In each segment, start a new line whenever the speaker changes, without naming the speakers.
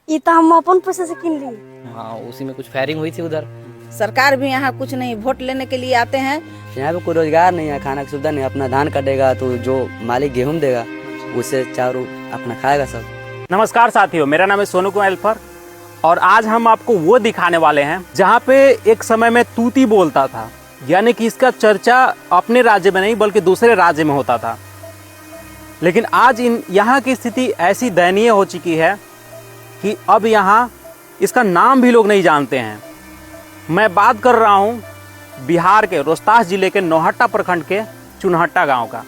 ये तो हम अपन पैसे से किन लिए।
हाँ, उसी में कुछ फायरिंग हुई थी उधर।
सरकार भी यहाँ कुछ नहीं, वोट लेने के लिए आते हैं।
यहाँ पे कोई रोजगार नहीं है, खाना की सुविधा नहीं, अपना धान कटेगा तो जो मालिक गेहूं देगा उससे चारों अपना खाएगा सब।
नमस्कार साथियों, मेरा नाम है सोनू कुमार एल्फर और आज हम आपको वो दिखाने वाले हैं जहाँ पे एक समय में तूती बोलता था, यानी कि इसका चर्चा अपने राज्य में नहीं बल्कि दूसरे राज्य में होता था। लेकिन आज यहाँ की स्थिति ऐसी दयनीय हो चुकी है कि अब यहाँ इसका नाम भी लोग नहीं जानते हैं। मैं बात कर रहा हूँ बिहार के रोहतास जिले के नौहट्टा प्रखंड के चुनहट्टा गांव का।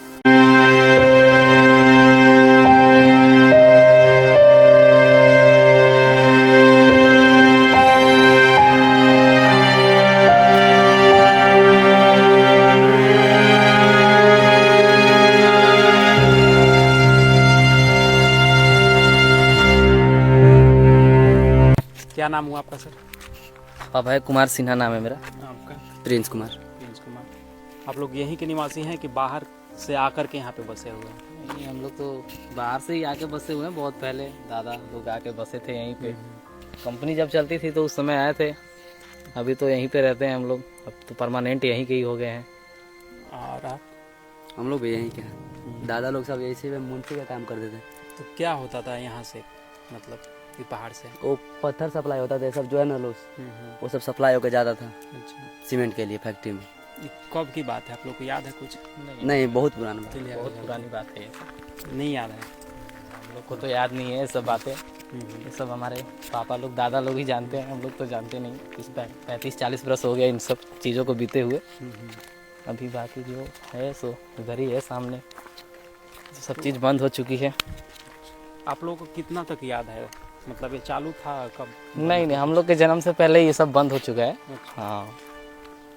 क्या नाम हुआ आपका सर?
अभय कुमार सिन्हा नाम है मेरा।
आपका?
प्रिंस कुमार।
प्रिंस कुमार। आप लोग यहीं के निवासी हैं कि बाहर से आकर के यहाँ पे बसे हुए हैं?
नहीं, हम लोग तो बाहर से ही आके बसे हुए हैं। बहुत पहले दादा लोग आके बसे थे यहीं पे। कंपनी जब चलती थी तो उस समय आए थे। अभी तो यहीं पे रहते हैं हम लोग। अब तो परमानेंट यहीं के ही हो गए हैं।
और आप?
हम लोग भी यहीं के हैं। दादा लोग सब यही से मुंशी का काम करते थे।
तो क्या होता था यहाँ से, मतलब ये पहाड़ से?
वो पत्थर सप्लाई होता था, सब जो है ना वो सब सप्लाई होकर जाता था
अच्छा,
सीमेंट के लिए फैक्ट्री में।
ये कब की बात है? आप लोग को याद है कुछ?
नहीं, बहुत पुराना बात।
बहुत पुरानी बात है ये सब।
नहीं याद है
हम लोग को तो याद नहीं है ये सब बातें। ये सब हमारे पापा लोग दादा लोग ही जानते हैं, हम लोग तो जानते नहीं। इस 35-40 वर्ष हो गया इन सब चीज़ों को बीते हुए। अभी बाकी जो है सो इधर ही है सामने। सब चीज़ बंद हो चुकी है।
आप लोगों को कितना तक याद है, मतलब ये चालू था कब?
नहीं, हम लोग के जन्म से पहले ये सब बंद हो चुका है। हाँ,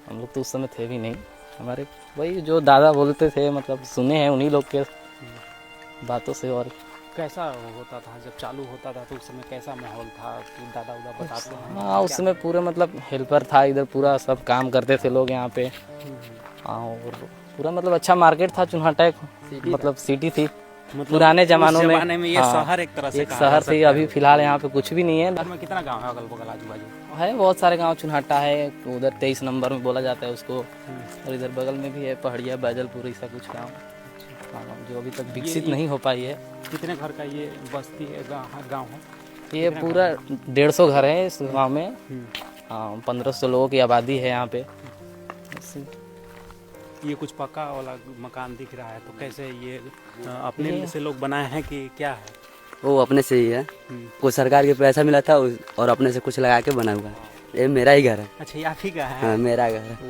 हम लोग तो उस समय थे भी नहीं। हमारे वही जो दादा बोलते थे, मतलब सुने हैं उन्हीं लोग के बातों से। और
कैसा होता था जब चालू होता था तो उस समय कैसा माहौल था? तो दादा उदा बताते हैं?
हाँ, उस समय पूरा मतलब हेल्पर था इधर, पूरा सब काम करते थे लोग यहाँ पे। हाँ, और पूरा मतलब अच्छा मार्केट था चुनहट्टा, मतलब सिटी थी
मतलब
पुराने जमानों
में। ये
हाँ,
शहर एक तरह से
एक शहर थी। अभी फिलहाल यहाँ पे कुछ भी नहीं है।
में कितना गांव है अगल बगल आजू बाजू?
है बहुत सारे गांव। चुनहट्टा है उधर 23 नंबर में बोला जाता है उसको। और इधर बगल में भी है पहाड़िया, बैजलपुर, ऐसा कुछ गाँव जो अभी तक विकसित नहीं हो पाई है।
कितने घर का ये बस्ती है, गाँव है?
ये पूरा 150 घर है इस गाँव में। हाँ, 1500 लोगों की आबादी है यहाँ पे।
ये कुछ पक्का वाला मकान दिख रहा है, तो कैसे ये अपने से लोग बनाए हैं कि क्या है?
वो अपने से ही है, कुछ सरकार के पैसा मिला था और अपने से कुछ लगा के बना हुआ है। ये मेरा ही घर है।
अच्छा, ये आप ही का है?
हाँ, मेरा घर है।
तो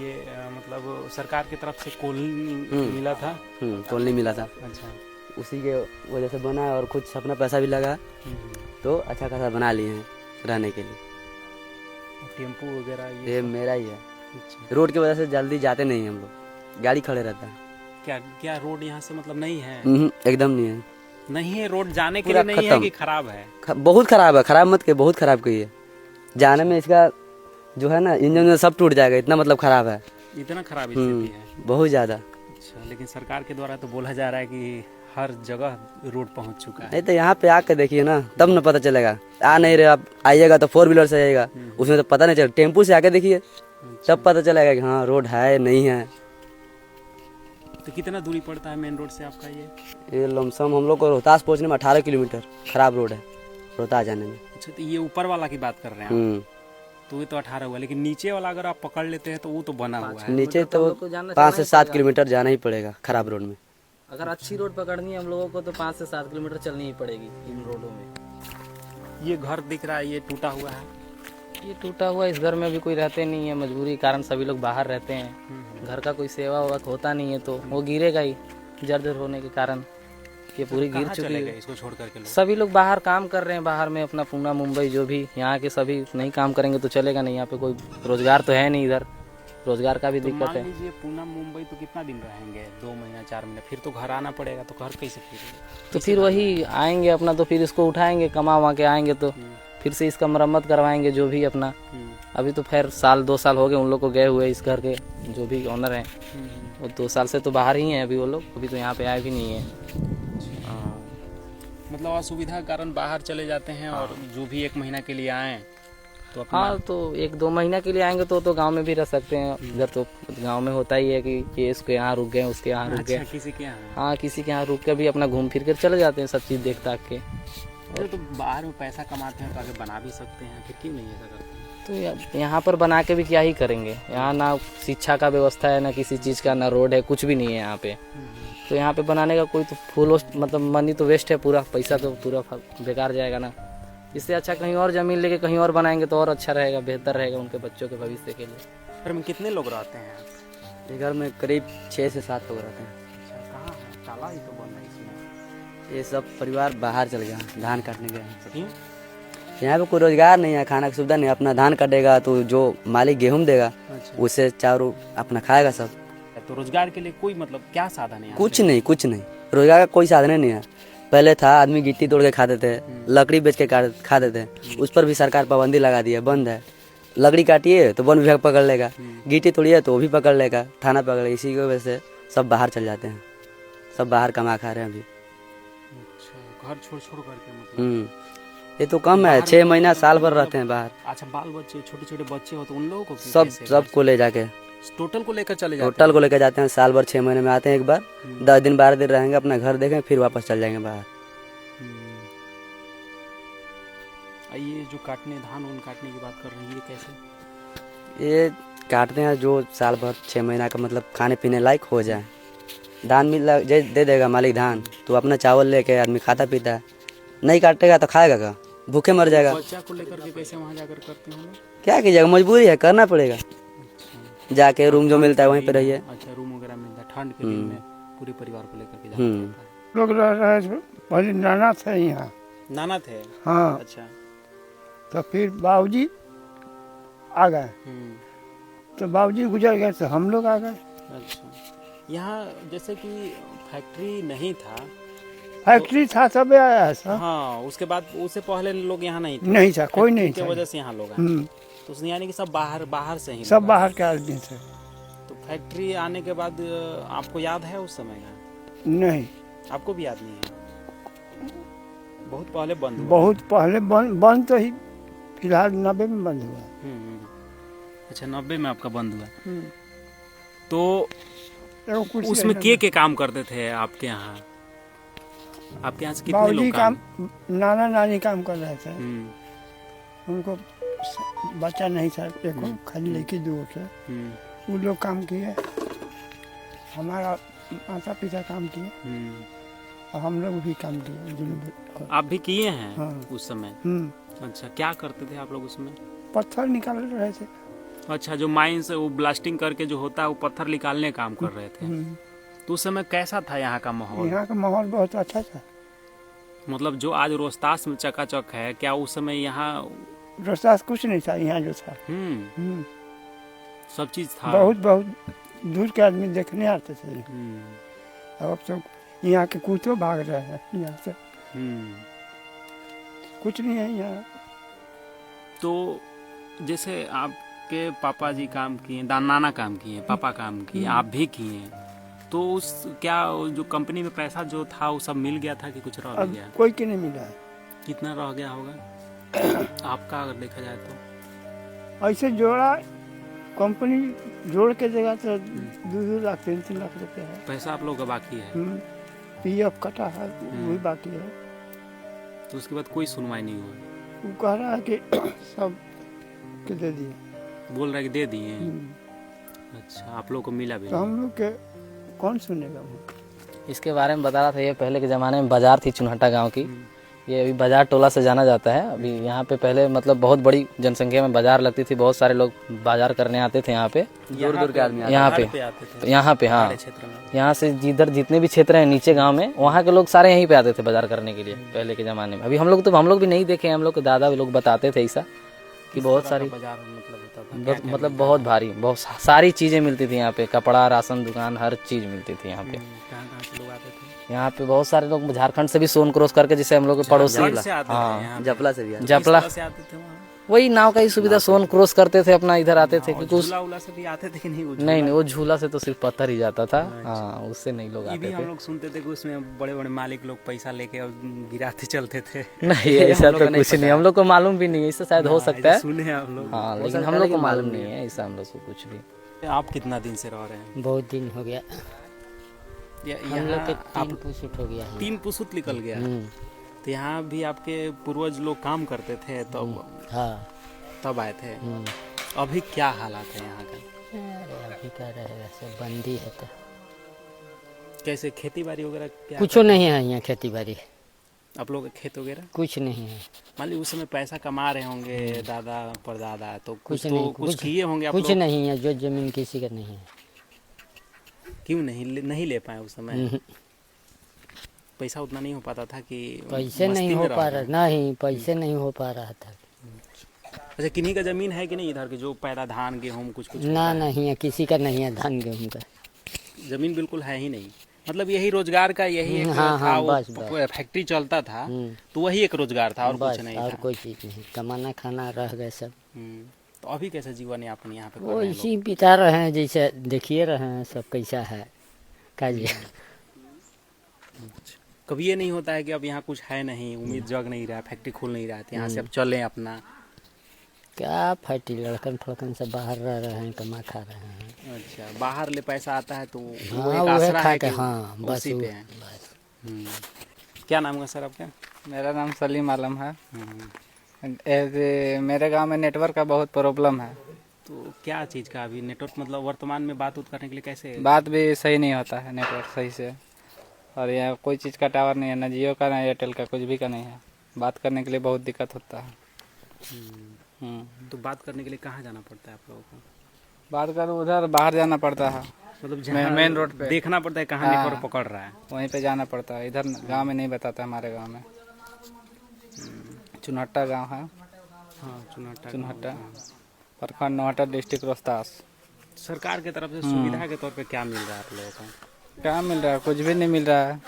ये मतलब सरकार की तरफ से कॉलोनी मिला था?
कॉलोनी मिला था।
अच्छा,
उसी के वजह से बना है और कुछ अपना पैसा भी लगा तो अच्छा खासा बना लिए हैं रहने के लिए।
टेम्पू वगैरह
ये मेरा ही है।
अच्छा।
रोड की वजह से जल्दी जाते नहीं हम लोग, गाड़ी खड़े रहता है।
क्या रोड यहाँ से मतलब नहीं है?
एकदम नहीं है।
नहीं है रोड, जाने के लिए नहीं है कि खराब है?
बहुत खराब है। खराब मत के, बहुत खराब की है। जाने में इसका जो है ना इंजन में सब टूट जाएगा, इतना मतलब खराब है।
इतना खराब स्थिति है?
बहुत ज्यादा।
अच्छा, लेकिन सरकार के द्वारा तो बोला जा रहा है कि हर जगह रोड पहुंच चुका है।
नहीं तो यहाँ पे आके देखिए ना, तब न पता चलेगा। आ नहीं रहे आप, आइएगा तो 4 व्हीलर से आइएगा, उसमें तो पता नहीं चलेगा। टेम्पू से आके देखिए तब पता चलेगा कि हाँ रोड है नहीं है।
तो कितना दूरी पड़ता है मेन रोड से आपका? ये
लमसम हम लोग को रोहतास पहुँचने में 18 किलोमीटर खराब रोड है, रोहतास जाने में।
अच्छा, तो ये ऊपर वाला की बात कर रहे हैं आप? तो ये तो 18 हुआ, लेकिन नीचे वाला अगर आप पकड़ लेते हैं तो वो तो बना हुआ है।
नीचे तो 5 से 7 किलोमीटर जाना ही पड़ेगा खराब रोड में।
अगर अच्छी रोड पकड़नी है हम लोगों को तो 5 से 7 किलोमीटर चलनी ही पड़ेगी इन रोडों में।
ये घर दिख रहा है, ये टूटा हुआ है।
ये टूटा हुआ, इस घर में भी कोई रहते नहीं है, मजबूरी के कारण सभी लोग बाहर रहते हैं। घर का कोई सेवा वेवा होता नहीं है तो वो गिरेगा ही, जर्जर होने के कारण ये पूरी गिर चुकी है।
इसको छोड़ करके
सभी लोग बाहर काम कर रहे हैं, बाहर में अपना पूना मुंबई जो भी, यहाँ के सभी नहीं काम करेंगे तो चलेगा नहीं। यहाँ पे कोई रोजगार तो है नहीं, इधर रोजगार का भी दिक्कत है।
मान लीजिए पूना मुंबई तो कितना दिन रहेंगे? 2 महीना 4 महीना, फिर तो घर आना पड़ेगा। तो घर कैसे फिर?
तो फिर वही आएंगे अपना, तो फिर इसको उठाएंगे, कमा वमा के आएंगे तो फिर से इसका मरम्मत करवाएंगे जो भी अपना। अभी तो खैर 1-2 साल हो गए उन लोग को गए हुए, इस घर के जो भी ओनर हैं वो 2 साल से तो बाहर ही हैं अभी वो लोग, अभी तो यहाँ पे आए भी नहीं है।
मतलब असुविधा के कारण बाहर चले जाते हैं और जो भी 1 महीना के लिए आए तो अपना
हाँ, तो 1-2 महीना के लिए आएंगे तो गांव में भी रह सकते हैं। इधर तो गांव में होता ही है कि ये इसके यहाँ रुक गए, उसके यहाँ रुक गए।
किसी के यहाँ।
हाँ, किसी के यहाँ रुक के भी अपना घूम फिर कर चले जाते हैं, सब चीज़ देख ताक के।
अरे तो बाहर में पैसा कमाते हैं तो आगे बना भी सकते हैं, फिर क्यों नहीं ऐसा करते हैं?
तो यहाँ पर बना के भी क्या ही करेंगे। यहाँ ना शिक्षा का व्यवस्था है, ना किसी चीज़ का, ना रोड है, कुछ भी नहीं है यहाँ पे। तो यहाँ पे बनाने का कोई तो फुल मतलब मनी तो वेस्ट है, पूरा पैसा तो पूरा बेकार जाएगा ना। इससे अच्छा कहीं और ज़मीन लेके कहीं और बनाएंगे तो और अच्छा रहेगा, बेहतर रहेगा उनके बच्चों के भविष्य के लिए।
घर में कितने लोग रहते हैं?
ये घर में करीब 6 से 7 लोग रहते हैं।
अच्छा, कहाँ है? ताला ही तो बंद है इसमें।
ये सब परिवार बाहर चल गया, धान काटने गए हैं।
क्यों?
यहाँ पे कोई रोजगार नहीं है, खाना की सुविधा नहीं। अपना धान काटेगा तो जो मालिक गेहूं देगा
अच्छा।
उससे चारों अपना खाएगा सब।
तो रोजगार के लिए कोई मतलब क्या साधन है?
कुछ नहीं, कुछ नहीं। रोजगार का कोई साधन नहीं है। पहले था आदमी गिट्टी तोड़ के खाते थे, लकड़ी बेच के खाते थे, उस पर भी सरकार पाबंदी लगा दी है, बंद है। लकड़ी काटिए तो वन विभाग पकड़ लेगा, गिट्टी तोड़िए तो वो भी पकड़ लेगा, थाना पकड़ लेगा। इसी की वजह से सब बाहर चल जाते हैं, सब बाहर कमा खा रहे हैं अभी।
अच्छा, घर छोड़ छोड़ करके मतलब।
ये तो कम है, 6 महीना साल भर रहते हैं बाहर।
अच्छा, बाल बच्चे, छोटे छोटे बच्चे हो तो उन लोगों को फिर
सब
कैसे?
सबको ले जाके
टोटल को लेकर चले जाते
होटल को लेकर जाते हैं। साल भर 6 महीने में आते हैं एक बार, 10 दिन 12 दिन रहेंगे, अपना घर देखें, फिर वापस चल जाएंगे बाहर।
ये जो काटने धान उन काटने की बात कर रही है, ये कैसे?
ये काटते हैं जो साल भर 6 महीना का मतलब खाने पीने लायक हो जाए। धान मिल दे देगा मालिक धान, तो अपना चावल लेके आदमी खाता पीता है। नहीं काटेगा तो खाएगा का, भूखे मर जाएगा।
बच्चा को लेकर के कैसे वहाँ जाकर करते हैं?
क्या कीजिएगा, मजबूरी है, करना पड़ेगा। जाके रूम जो मिलता है वहीं पे रहिए।
अच्छा, रूम वगैरह मिलता है ठंड के दिन में, पूरे परिवार को लेकर के जाना पड़ता है।
लोग रह रहे थे, पहले नाना थे यहाँ।
नाना थे?
हाँ।
अच्छा।
तो फिर बाबूजी आ गए, तो बाबूजी गुजर गए तो हम लोग आ गए।
अच्छा, यहाँ जैसे कि फैक्ट्री नहीं था?
फैक्ट्री था तब आया है सर।
हाँ, उसके बाद उससे पहले लोग यहाँ नहीं थे?
नहीं था, कोई नहीं
की
था।
वजह से यहाँ लोग आए। तो यानी कि सब बाहर से ही
सब
लोग आए।
बाहर के आदमी थे।
तो फैक्ट्री आने के बाद आपको याद है उस समय का?
नहीं,
आपको भी याद नहीं है? बहुत पहले बंद हुआ?
बहुत पहले बंद तो ही फिलहाल 90 में बंद हुआ।
अच्छा, 90 में आपका बंद हुआ। तो
एगो कुर्सी
उसमें
है
के काम करते थे आपके यहाँ? आपके यहाँ से कितने
बाबूजी
लोग
काम, नाना नानी काम कर रहे थे।
हम्म,
उनको बच्चा नहीं था, देखो खाली लड़की 2 थे। वो लोग काम किए, हमारा माता पिता काम किए, और हम लोग भी काम किए दोनों।
आप भी किए हैं?
हाँ।
उस समय?
हम्म,
अच्छा, क्या करते थे आप लोग उसमें?
पत्थर निकाल रहे थे।
अच्छा, जो माइन से वो ब्लास्टिंग करके जो होता है वो पत्थर निकालने का काम कर रहे थे। तो उस समय कैसा था यहाँ का माहौल?
यहाँ का माहौल बहुत अच्छा था।
मतलब जो आज रोहतास में चकाचक है, क्या उस समय यहाँ?
रोहतास कुछ नहीं था, यहाँ जो था
सब चीज था।
बहुत दूर के आदमी देखने आते थे। अब तो यहाँ के कुत्ते भाग रहे हैं यहाँ से। कुछ नहीं है यहाँ।
तो जैसे आपके पापा जी काम किए, नाना काम किए, पापा काम किए, आप भी किए, तो उस क्या जो कंपनी में पैसा जो था वो सब मिल गया था कि कुछ रह
अब
गया?
कोई के नहीं मिला है।
कितना रह गया होगा आपका अगर देखा जाए तो?
ऐसे जोड़ा कंपनी जोड़ के देगा तो 2 लाख 3 लाख रुपए है।
पैसा आप लोगों का बाकी है?
PF कटा है, वही बाकी है।
तो उसके बाद कोई सुनवाई नहीं हुआ?
वो कह रहा है कि सब के दे दिए।
बोल रहा है कि दे दिए? अच्छा, आप लोग को मिला भी
तो
नहीं?
हम लोग के कौन सुनेगा?
इसके बारे में बता रहा था। ये पहले के ज़माने में बाज़ार थी चुनहटा गांव की। ये अभी बाज़ार टोला से जाना जाता है। अभी यहाँ पे पहले मतलब बहुत बड़ी जनसंख्या में बाज़ार लगती थी, बहुत सारे लोग बाज़ार करने आते थे यहाँ पे,
दूर के आदमी
यहाँ पे हाँ, यहाँ से जिधर जितने भी क्षेत्र हैं नीचे गांव में, वहाँ के लोग सारे यहीं पे आते थे बाज़ार करने के लिए पहले के ज़माने में। अभी हम लोग भी नहीं देखे, हम लोग के दादा लोग बताते थे ऐसा कि बहुत सारी मतलब बहुत भारी, बहुत सारी चीज़ें मिलती थी यहाँ पे, कपड़ा, राशन दुकान, हर चीज़ मिलती थी यहाँ पे। यहाँ पे बहुत सारे लोग झारखंड से भी सोन क्रॉस करके, जिसे हम लोग के पड़ोसी, हाँ,
जपला से भी
जपला वही नाव का ही सुविधा, सोन क्रॉस करते थे अपना, इधर आते थे क्योंकि उस
झूला उला से भी आते थे कि नहीं?
नहीं वो झूला से तो सिर्फ पत्थर ही जाता था। हाँ, उससे नहीं लोग
ये
आते
भी
थे।
हम लोग सुनते थे कि उसमें बड़े बड़े मालिक लोग पैसा लेके और गिराते चलते थे।
नहीं ऐसा तो कुछ नहीं, हम लोग को मालूम भी नहीं है, इससे शायद हो सकता है।
सुने हैं आप लोग?
हाँ, लेकिन हम लोग को मालूम नहीं है ऐसा, हम लोग को कुछ भी।
आप कितना दिन से रह रहे हैं?
बहुत दिन हो गया, हम लोग के
यहाँ
3 पुसुट हो गया है।
3 पुसुत निकल गया। तो यहाँ भी आपके पूर्वज लोग काम करते थे
हाँ।
तब आए थे। अभी क्या हालात है यहाँ का?
अरे अभी क्या रहेगा, सब बंदी है तो
कैसे खेती बाड़ी वगैरह क्या?
कुछ नहीं है यहाँ, खेती बाड़ी
आप लोग का खेत वगैरह
कुछ नहीं है।
मान लीजिए उस समय पैसा कमा रहे होंगे दादा परदादा, तो
कुछ
तो
नहीं,
कुछ किए होंगे आप
कुछ
लोग?
नहीं है, जो जमीन किसी का नहीं है।
क्यों नहीं ले पाए उस समय? पैसा उतना नहीं हो पाता था कि
पैसे नहीं
मस्ती
हो
में
पा
रह
रहा,
गए?
नहीं पैसे नहीं हो पा रहा था।
अच्छा, किन्हीं का जमीन है कि नहीं इधर के जो पैदा धान गेहूँ कुछ
ना नहीं है, किसी का नहीं है धान गेहूँ का।
जमीन बिल्कुल है ही नहीं। मतलब यही रोजगार का यही एक
हाँ,
था,
हाँ,
वो
बस।
फैक्ट्री चलता था तो वही एक रोजगार था और
बस
कुछ नहीं
और
था।
कोई चीज नहीं, कमाना खाना रह गए सब।
तो अभी कैसा जीवन यापन यहाँ पे कर
वो
रहे हैं
इसी बिता रहे हैं, जैसे देखिए रहे हैं सब कैसा है काजी।
लोग? कभी ये नहीं होता है कि अब यहाँ कुछ है नहीं, उम्मीद जग नहीं रहा, फैक्ट्री खुल नहीं रहा, यहाँ से अब चलें अपना?
क्या फटी, लड़कन फड़कन सब बाहर रह रहे हैं, कमा खा रहे हैं।
अच्छा, बाहर ले पैसा आता है तो वो
हाँ,
एक
वो है
आसरा
खा
है
के,
कि
हाँ बस
उसी
वो
पे है।
बस।
क्या नाम है सर आपका?
मेरा नाम सलीम आलम है। मेरे गांव में नेटवर्क का बहुत प्रॉब्लम है।
तो क्या चीज़ का अभी नेटवर्क, मतलब वर्तमान में बात करने के लिए कैसे?
बात भी सही नहीं होता है नेटवर्क सही से, और यहाँ कोई चीज़ का टावर नहीं है, ना जियो का ना एयरटेल का, कुछ भी का नहीं है। बात करने के लिए बहुत दिक्कत होता है।
तो बात करने के लिए कहाँ जाना पड़ता है आप लोगों को?
बात करो उधर बाहर जाना पड़ता है,
मतलब जहाँ
मेन रोड पे
देखना पड़ता है कहाँ
हाँ।
नेटवर्क पकड़ रहा है।
वहीं पे जाना पड़ता है, इधर गांव में नहीं बताता। हमारे गांव में चुनहट्टा गांव है,
हाँ,
चुनहट्टा प्रखंड नौहट्टा, डिस्ट्रिक्ट रोहतास।
सरकार की तरफ से सुविधा के तौर पे क्या मिल रहा है आप लोगों को?
क्या मिल रहा है? कुछ भी नहीं मिल रहा है।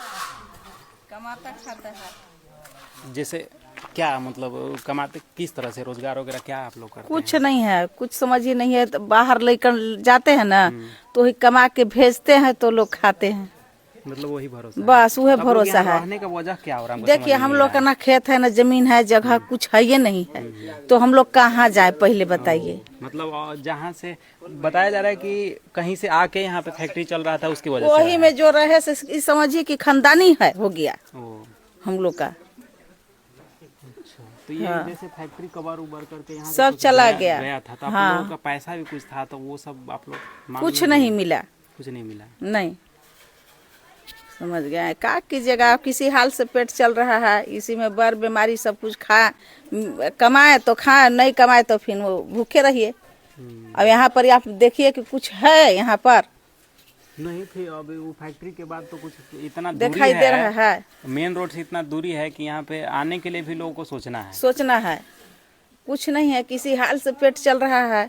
कमाता खाता है।
जैसे क्या मतलब कमाते किस तरह से, रोजगार वगैरह क्या आप लोग करते
कुछ नहीं है, कुछ समझ ही नहीं है। तो बाहर लेकर जाते हैं ना, तो ही कमा के भेजते हैं तो लोग खाते हैं।
हैं? मतलब वही भरोसा है?
बस वह
आप लोग
भरोसा
यहाँ
है।
रहने का वजह क्या हो रहा है?
देखिए हम लोग का ना खेत है ना जमीन है, जगह कुछ है ये नहीं है, तो हम लोग कहाँ जाए पहले बताइए।
मतलब जहाँ से बताया जा रहा है कि कहीं से आके यहाँ पे फैक्ट्री चल रहा था उसकी वजह से
वही में जो रहे से इस समझिए कि खानदानी है हो गया
ओ,
हम लोग का।
तो ये जैसे फैक्ट्री कवर उबर करके यहाँ
सब
कुछ
चला
गया
गया।
था, तो आप
हाँ।
लोगों का पैसा भी कुछ था, तो वो सब आप लोग मांग
कुछ
लिए?
नहीं मिला,
कुछ नहीं मिला।
नहीं समझ गए। क्या कीजिएगा, किसी हाल से पेट चल रहा है, इसी में बर बीमारी सब कुछ खा, कमाए तो खाए, नहीं कमाए तो फिर वो भूखे रहिए। अब यहाँ पर आप देखिए कि कुछ है यहाँ पर
नहीं थे। अब वो फैक्ट्री के बाद तो कुछ इतना
दिखाई दे रहा है।
मेन रोड से इतना दूरी है कि यहाँ पे आने के लिए भी लोगों को सोचना है।
सोचना है, कुछ नहीं है, किसी हाल से पेट चल रहा है,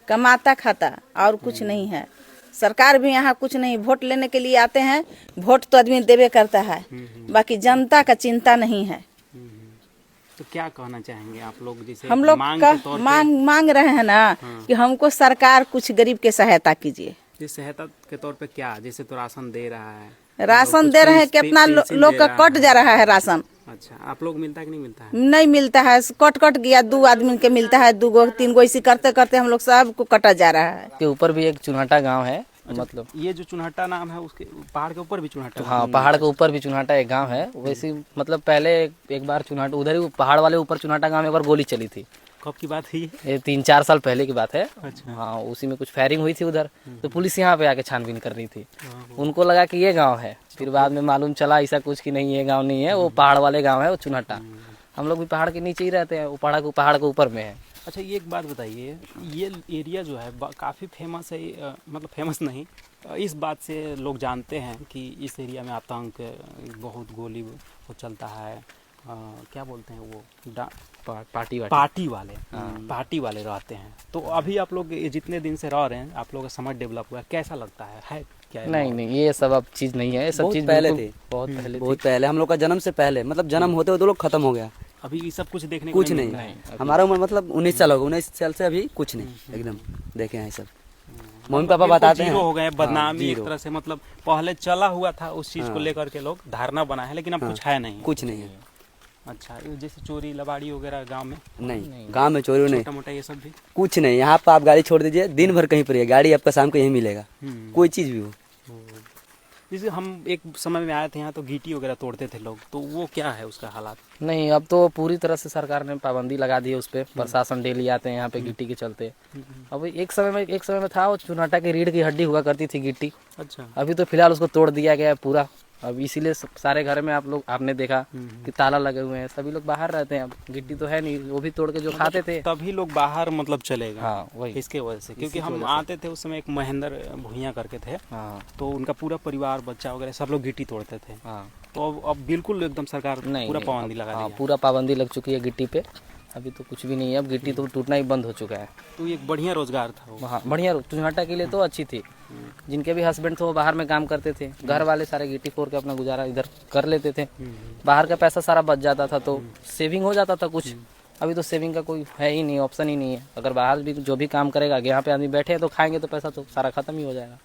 कमाता खाता और कुछ नहीं है। सरकार भी यहाँ कुछ नहीं, वोट लेने के लिए आते हैं, वोट तो आदमी देवे करता है, बाकी जनता का चिंता नहीं है।
तो क्या कहना चाहेंगे आप लोग, जैसे
हम लोग
मांग
का
के तौर पे?
मांग रहे हैं ना कि हमको सरकार कुछ गरीब के सहायता कीजिए।
जैसे सहायता के तौर पे क्या, जैसे तो राशन दे रहा है,
राशन
कुछ
दे रहे हैं,
पेंशन
कितना
दे
लोग का
रहा
कट जा रहा है राशन।
अच्छा, आप लोग मिलता है कि नहीं मिलता है?
नहीं मिलता है, कट गया, 2 आदमी के मिलता है, 2 3 गो इसी करते करते हम लोग सबको कटा जा रहा है।
के ऊपर भी एक चुनहटा गांव है, मतलब
ये जो चुनहट्टा नाम है, उसके पहाड़ के ऊपर भी चुनहट्टा?
हाँ, पहाड़ के ऊपर भी चुनहटा एक गांव है। वैसे मतलब पहले एक बार चुनहटा उधर ही पहाड़ वाले ऊपर चुनहटा गांव में एक बार गोली चली थी।
कब की बात है ये?
ये 3-4 साल पहले की बात है।
अच्छा।
हाँ, उसी में कुछ फायरिंग हुई थी उधर, तो पुलिस यहाँ पे आके छानबीन कर रही थी। उनको लगा कि ये गांव है, फिर बाद में मालूम चला ऐसा कुछ कि नहीं, ये गांव नहीं है, वो पहाड़ वाले गांव है, वो चुनहटा। हम लोग भी पहाड़ के नीचे ही रहते हैं, वो पहाड़ के ऊपर में है।
अच्छा, ये एक बात बताइए, ये एरिया जो है काफ़ी फेमस है, मतलब फेमस नहीं, इस बात से लोग जानते हैं कि इस एरिया में आतंक, बहुत गोली वो चलता है, क्या बोलते हैं वो,
पार्टी
पार्टी वाले रहते हैं। तो अभी आप लोग जितने दिन से रह रहे हैं, आप लोगों का समझ डेवलप हुआ, कैसा लगता है क्या?
नहीं, ये सब अब चीज़ नहीं है, ये सब
बहुत
चीज़
पहले
बिल्कुल
थी।
बहुत पहले
बहुत पहले, हम लोग का जन्म से पहले, मतलब जन्म होते होते लोग खत्म हो गया।
अभी ये सब कुछ देखने को
कुछ
नहीं
नहीं,
मिलता है।
हमारा उम्र मतलब 19 साल हो गया, 19 साल से अभी कुछ नहीं, एकदम देखे हैं सब। मम्मी पापा बताते हैं
जीरो हो गए, बदनामी एक
जीरो।
तरह से, मतलब पहले चला हुआ था उस चीज को लेकर के लोग धारणा बनाए हैं, लेकिन अब कुछ है नहीं।
कुछ नहीं है,
अच्छा, ये जैसे चोरी लबाड़ी वगैरह गांव में
नहीं गांव में चोरी नहीं,
छोटा मोटा ये सब भी
कुछ नहीं। यहाँ पर आप गाड़ी छोड़ दीजिए, दिन भर कहीं पर रहिए, गाड़ी आपका शाम को यहीं मिलेगा, कोई चीज भी हो।
जैसे हम एक समय में आए थे यहाँ तो गीटी वगैरह तोड़ते थे लोग, तो वो क्या है उसका हालात?
नहीं, अब तो पूरी तरह से सरकार ने पाबंदी लगा दी है उस पर। प्रशासन डेली आते हैं यहाँ पे गिट्टी के चलते। अब एक समय में था वो चुनाटा की रीढ़ की हड्डी हुआ करती थी गिट्टी।
अच्छा,
अभी तो फिलहाल उसको तोड़ दिया गया है पूरा। अब इसीलिए सारे घर में आपने देखा कि ताला लगे हुए हैं, सभी लोग बाहर रहते हैं। अब गिट्टी तो है नहीं, वो भी तोड़ के जो खाते थे।
तभी लोग बाहर मतलब चलेगा।
हाँ, वही
इसके वजह से, क्योंकि हम आते थे उस समय, एक महेंद्र भुइयां करके थे,
हाँ
तो उनका पूरा परिवार बच्चा वगैरह सब लोग गिट्टी तोड़ते थे।
हाँ।
तो अब बिल्कुल एकदम सरकार पूरा पाबंदी लगा दी
हाँ,
है।
पूरा पाबंदी लग चुकी है गिट्टी पे। अभी तो कुछ भी नहीं है, अब गिट्टी तो टूटना ही बंद हो चुका है।
तो ये एक बढ़िया रोजगार था वो।
हाँ, बढ़िया चुनाटा के लिए तो अच्छी थी। जिनके भी हस्बैंड थे वो बाहर में काम करते थे, घर वाले सारे गिट्टी फोड़ के अपना गुजारा इधर कर लेते थे। बाहर का पैसा सारा बच जाता था तो सेविंग हो जाता था कुछ। अभी तो सेविंग का कोई है ही नहीं, ऑप्शन ही नहीं है। अगर बाहर भी जो भी काम करेगा, यहाँ पे आदमी बैठे हैं तो खाएंगे तो पैसा तो सारा खत्म ही हो जाएगा।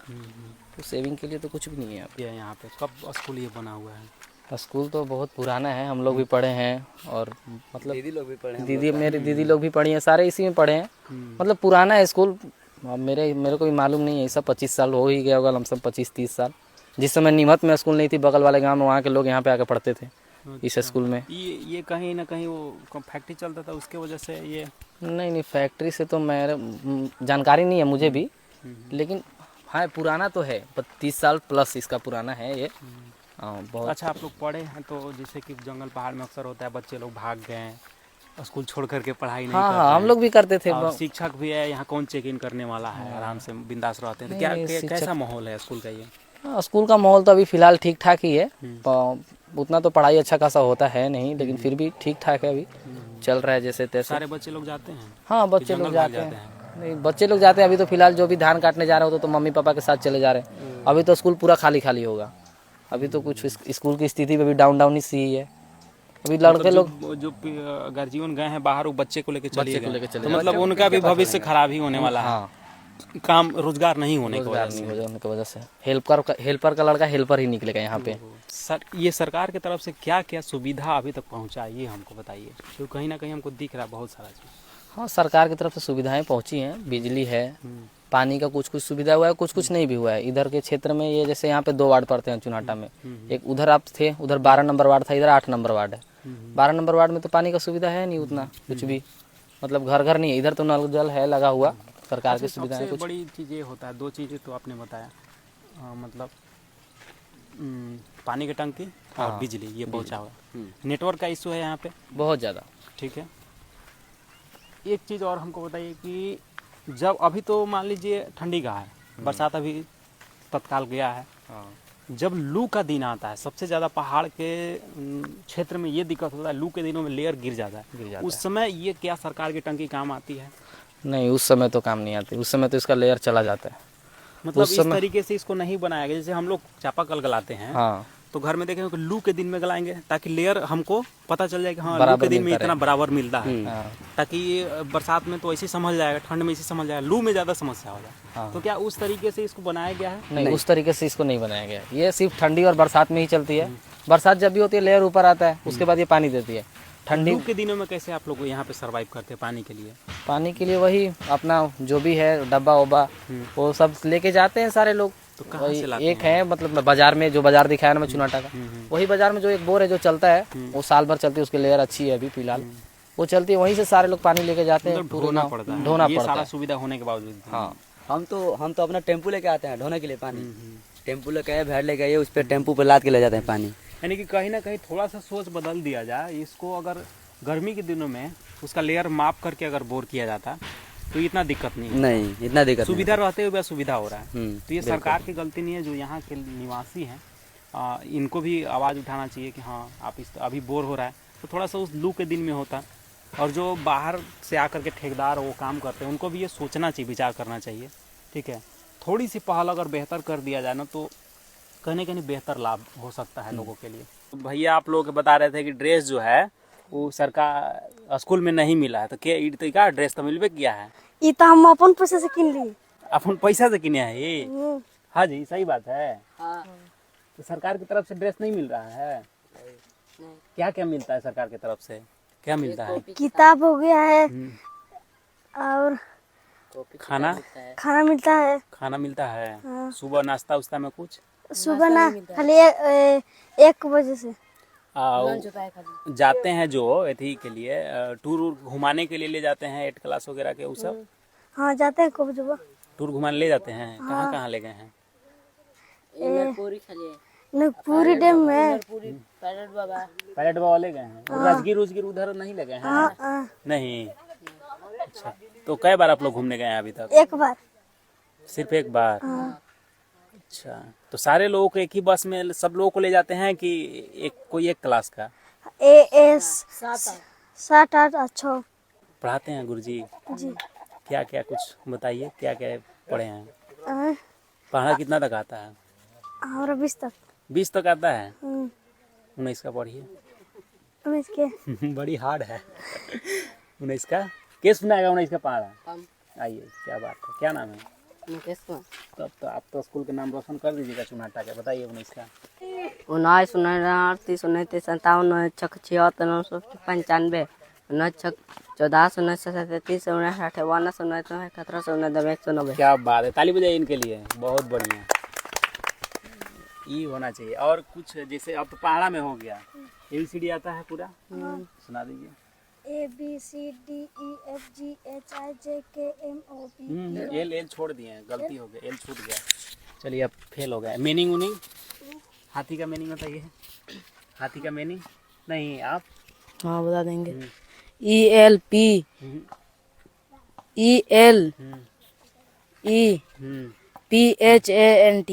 तो सेविंग के लिए तो कुछ भी नहीं है अब।
ये यहाँ पे कब स्कूल ये बना हुआ है?
स्कूल तो बहुत पुराना है, हम लोग भी पढ़े हैं और मतलब
दीदी लोग भी पढ़े हैं,
मेरी दीदी लोग भी पढ़ी हैं, सारे इसी में पढ़े हैं। मतलब पुराना है स्कूल। अब मेरे को भी मालूम नहीं है, ये सब 25 साल हो ही गया होगा, लमसम 25-30 साल। जिस समय नीमत में स्कूल नहीं थी, बगल वाले गांव में, वहाँ के लोग यहाँ पे आके पढ़ते थे इस स्कूल में।
ये कहीं ना कहीं वो फैक्ट्री चलता था, उसके वजह से ये।
नहीं, फैक्ट्री से तो मेरे जानकारी नहीं है मुझे भी, लेकिन हाँ पुराना तो है, 30 साल प्लस इसका पुराना है ये। बहुत
अच्छा, आप लोग पढ़े हैं तो जैसे कि जंगल पहाड़ में अक्सर होता है, बच्चे लोग भाग गए, स्कूल छोड़ करके पढ़ाई नहीं कर रहे
हाँ, हम लोग भी करते थे।
और शिक्षक भी है, यहाँ कौन चेक इन करने वाला है, आराम से बिंदास रहते हैं। तो क्या कैसा माहौल है स्कूल का ये?
स्कूल का माहौल तो अभी फिलहाल ठीक ठाक ही है। उतना तो पढ़ाई अच्छा खासा होता है नहीं, लेकिन फिर भी ठीक ठाक है, अभी चल रहा है जैसे तैसे।
सारे बच्चे लोग जाते हैं?
हाँ, बच्चे लोग जाते हैं। नहीं, बच्चे लोग जाते हैं। अभी तो फिलहाल जो भी धान काटने जा रहे हो तो मम्मी पापा के साथ चले जा रहे हैं। अभी तो स्कूल पूरा खाली खाली होगा। अभी तो कुछ स्कूल की स्थिति भी डाउन ही सी है। अभी लड़के लोग
जो गार्जियन गए हैं बाहर, वो बच्चे को लेके चले गए,
चले
तो मतलब उनका भी भविष्य खराब ही होने वाला है।
हाँ,
काम रोजगार नहीं होने की वजह से।
होने की वजह से हेल्पर का लड़का हेल्पर ही निकलेगा यहाँ पे।
ये सरकार की तरफ से क्या क्या सुविधा अभी तक पहुँचा, ये हमको बताइए, क्योंकि कहीं ना कहीं हमको दिख रहा है बहुत सारा चीज़।
हाँ, सरकार की तरफ से सुविधाएं पहुंची हैं। बिजली है, पानी का कुछ सुविधा हुआ है, कुछ नहीं भी हुआ है। इधर के क्षेत्र में ये जैसे यहाँ पे 2 वार्ड पड़ते हैं चुनाटा में। एक उधर आप थे, उधर 12 नंबर वार्ड था, इधर 8 नंबर वार्ड है। 12 नंबर वार्ड में तो पानी का सुविधा है नहीं उतना कुछ भी, मतलब घर नहीं है। इधर तो नल जल है लगा हुआ, सरकार की सुविधाएं
सबसे
कुछ।
बड़ी चीज़ ये होता है, 2 चीज़ें तो आपने बताया, मतलब पानी की टंकी और बिजली, ये पहुँचा हुआ। नेटवर्क का इशू है यहाँ पे
बहुत ज़्यादा।
ठीक है। एक चीज़ और हमको बताइए कि जब अभी तो मान लीजिए ठंडी का है, बरसात अभी तत्काल गया है, जब लू का दिन आता है, सबसे ज़्यादा पहाड़ के क्षेत्र में ये दिक्कत होता है, लू के दिनों में लेयर गिर जाता है। उस समय ये क्या सरकार की टंकी काम आती है?
नहीं, उस समय तो काम नहीं आती, उस समय तो इसका लेयर चला जाता है।
मतलब इस तरीके से इसको नहीं बनाया गया। जैसे हम लोग चापाकल गलाते हैं,
हाँ,
तो घर में देखेंगे कि लू के दिन में गलाएंगे, ताकि लेयर हमको पता चल जाए कि हाँ लू के दिन में इतना बराबर मिलता है, ताकि बरसात में तो ऐसे समझ जाएगा, ठंड में ऐसे समझ जाएगा, लू में ज़्यादा समस्या हो जाए। तो क्या उस तरीके से इसको बनाया गया है?
नहीं, उस तरीके से इसको नहीं बनाया गया। ये सिर्फ ठंडी और बरसात में ही चलती है। बरसात जब भी होती है लेयर ऊपर आता है, उसके बाद ये पानी देती है। ठंडी
लू के दिनों में कैसे आप लोग यहाँ पे सर्वाइव करते हैं पानी के लिए?
पानी के लिए वही अपना जो भी है डब्बा वब्बा वो सब लेके जाते हैं सारे लोग।
तो कहाँ से लाते
एक है, मतलब बाजार में जो बाजार दिखाया ना मैं चुनाटा का, वही बाजार में जो एक बोर है जो चलता है, वो साल भर चलती है, उसकी लेयर अच्छी है अभी फिलहाल, वो चलती है। वहीं से सारे लोग पानी लेके जाते हैं।
मतलब ढोना पड़ता है,
ढोना
ये
पड़ता
सारा
है।
सुविधा होने के बावजूद।
हाँ,
हम तो अपना टेम्पू लेके आते हैं ढोने के लिए पानी। टेम्पू लेके आए, भैर लेके आए, उस पर टेम्पू पे लाद के ले जाते हैं पानी।
यानी कि कहीं ना कहीं थोड़ा सा सोच बदल दिया जाए, इसको अगर गर्मी के दिनों में उसका लेयर माप करके अगर बोर किया जाता तो इतना दिक्कत नहीं है।
नहीं, इतना दिक्कत
सुविधा रहते हुए सुविधा हो रहा है। तो ये
बिल्कुल।
सरकार की गलती नहीं है, जो यहाँ के निवासी हैं इनको भी आवाज़ उठाना चाहिए कि हाँ आप इस अभी बोर हो रहा है तो थोड़ा सा उस लू के दिन में होता। और जो बाहर से आकर के ठेकेदार वो काम करते हैं उनको भी ये सोचना चाहिए, विचार करना चाहिए। ठीक है, थोड़ी सी पहल अगर बेहतर कर दिया जाए ना तो कहीं ना कहीं बेहतर लाभ हो सकता है लोगों के लिए। भैया आप लोग बता रहे थे कि ड्रेस जो है वो सरकार स्कूल में नहीं मिला है तो क्या ड्रेस तो मिलबे किया है।
ई तो हम अपन पैसे से किन ली।
अपन पैसा से किने है ये? हाँ जी सही बात है। तो सरकार की तरफ से ड्रेस नहीं मिल रहा है? क्या क्या मिलता है सरकार की तरफ से, क्या मिलता है?
किताब हो गया है और
खाना
खाना मिलता है।
खाना मिलता है। सुबह नाश्ता उस्ता में कुछ?
सुबह ना खाली 1 बजे से
जाते हैं जो एथी के लिए टूर घुमाने के लिए ले जाते हैं 8 क्लास वगैरह के वो सब?
हाँ जाते हैं कब जब
टूर घुमाने ले जाते हैं। कहाँ कहाँ ले गए हैं?
पूरी डैम में
पायलट बाबा ले गए हैं। और राजगीर उधर नहीं लगे हैं? नहीं। अच्छा तो कई बार आप लोग घूमने गए हैं अभी तक?
1 बार।
सिर्फ 1 बार? अच्छा तो सारे लोगों को एक ही बस में सब लोगों को ले जाते हैं कि कोई एक क्लास का?
7 8 अच्छा
पढ़ाते हैं गुरुजी
जी।
क्या क्या कुछ बताइए, क्या क्या पढ़े हैं? पढ़ना कितना तक आता है?
हमारा 20 तक।
20 तक आता है? 19 का पढ़िए।
19 के
बड़ी हार्ड है। 19 का के सुनाएगा? 19 का पढ़ा आइए, क्या बात है, क्या नाम है? तब तो आप तो स्कूल के नाम रोशन कर दीजिएगा चुनाटा के। बताइए 19 का।
19 29 29 57 76 995 14 19 37 19 58 19 17 19 190।
क्या बात है, ताली बजाइए इनके लिए, बहुत बढ़िया। ये होना चाहिए। और कुछ जैसे अब तो पहाड़ा में हो गया, ABCD आता है पूरा? सुना दीजिए।
ABCD EFG HIJK MOP।
L छोड़ दिए हैं, गलती हो गई, एल छूट गया। चलिए अब फेल हो गया। मीनिंग उनिंग हाथी का मीनिंग बताइए। हाथी का मीनिंग नहीं आप?
हाँ बता देंगे। ELP EL E PHANT